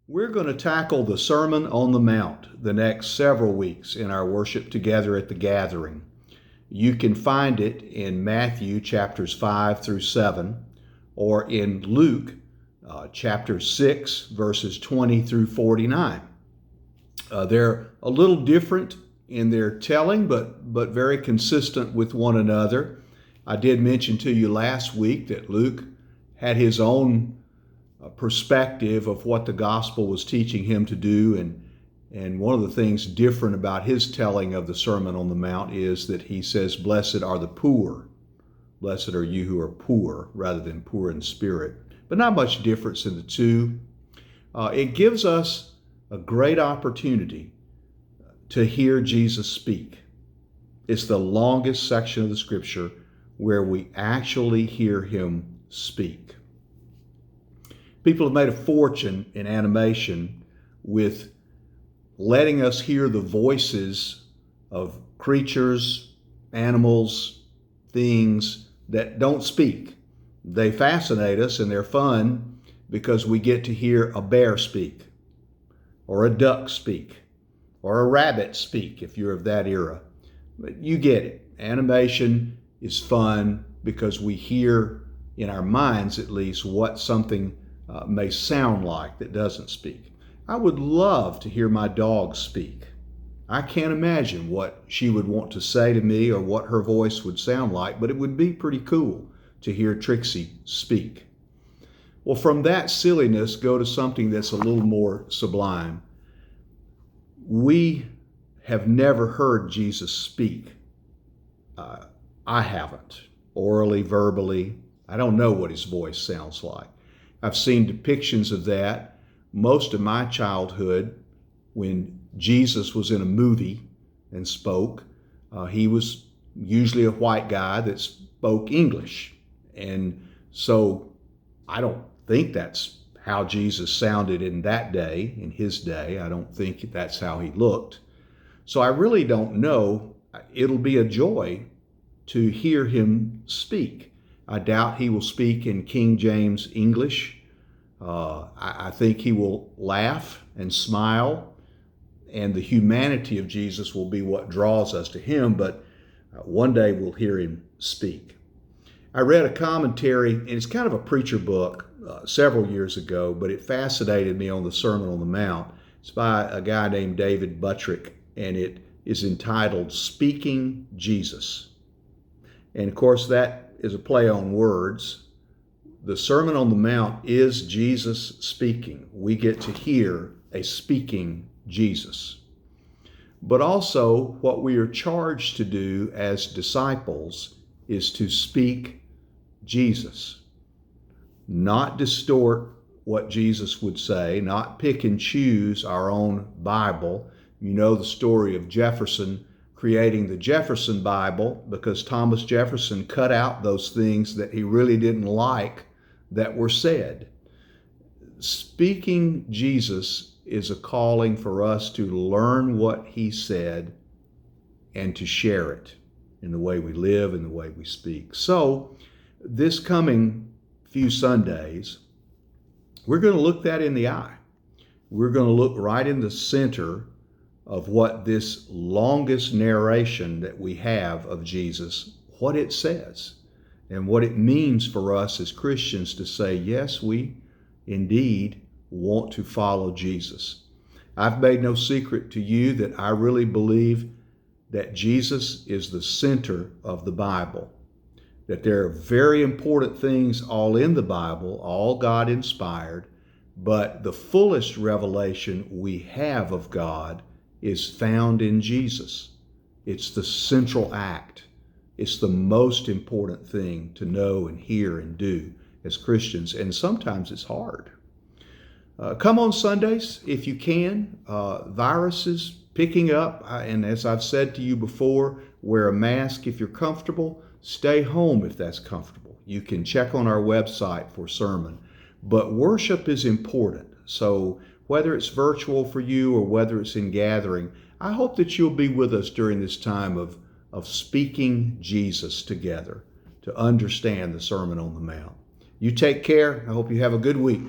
We're going to tackle the Sermon on the Mount the next several weeks in our worship together at the gathering. You can find it in Matthew chapters 5 through 7 or in Luke chapter 6 verses 20 through 49. They're a little different in their telling, but very consistent with one another. I did mention to you last week that Luke had his own perspective of what the gospel was teaching him to do, and one of the things different about his telling of the Sermon on the Mount is that he says, "Blessed are the poor. Blessed are you who are poor," rather than poor in spirit. But not much difference in the two. It gives us a great opportunity to hear Jesus speak. It's the longest section of the scripture where we actually hear him speak. People have made a fortune in animation with letting us hear the voices of creatures, animals, things that don't speak. They fascinate us and they're fun because we get to hear a bear speak, or a duck speak, or a rabbit speak if you're of that era. But you get it. Animation is fun because we hear, in our minds at least, what something may sound like that doesn't speak. I would love to hear my dog speak. I can't imagine what she would want to say to me or what her voice would sound like, but it would be pretty cool to hear Trixie speak. Well, from that silliness, go to something that's a little more sublime. We have never heard Jesus speak. I haven't. Orally, verbally. I don't know what his voice sounds like. I've seen depictions of that most of my childhood when Jesus was in a movie and spoke. He was usually a white guy that spoke English. And so I don't think that's how Jesus sounded in that day, in his day. I don't think that's how he looked. So I really don't know. It'll be a joy to hear him speak. I doubt he will speak in King James English. I think he will laugh and smile, and the humanity of Jesus will be what draws us to him, but one day we'll hear him speak. I read a commentary, and it's kind of a preacher book several years ago, but it fascinated me on the Sermon on the Mount. It's by a guy named David Buttrick, and it is entitled Speaking Jesus. And of course, that is a play on words. The Sermon on the Mount is Jesus speaking. We get to hear a speaking Jesus. But also, what we are charged to do as disciples is to speak Jesus. Not distort what Jesus would say, not pick and choose our own Bible. You know the story of Jefferson creating the Jefferson Bible because Thomas Jefferson cut out those things that he really didn't like that were said. Speaking Jesus is a calling for us to learn what he said and to share it in the way we live and the way we speak. So this coming few Sundays, we're going to look that in the eye. We're going to look right in the center of what this longest narration that we have of Jesus, what it says, and what it means for us as Christians to say, yes, we indeed want to follow Jesus. I've made no secret to you that I really believe that Jesus is the center of the Bible, that there are very important things all in the Bible, all God inspired, but the fullest revelation we have of God is found in Jesus. It's the central act. It's the most important thing to know and hear and do as Christians, and sometimes it's hard. Come on Sundays if you can. Viruses picking up, and as I've said to you before, wear a mask if you're comfortable. Stay home if that's comfortable. You can check on our website for sermon. But worship is important. So whether it's virtual for you or whether it's in gathering, I hope that you'll be with us during this time of speaking Jesus together to understand the Sermon on the Mount. You take care. I hope you have a good week.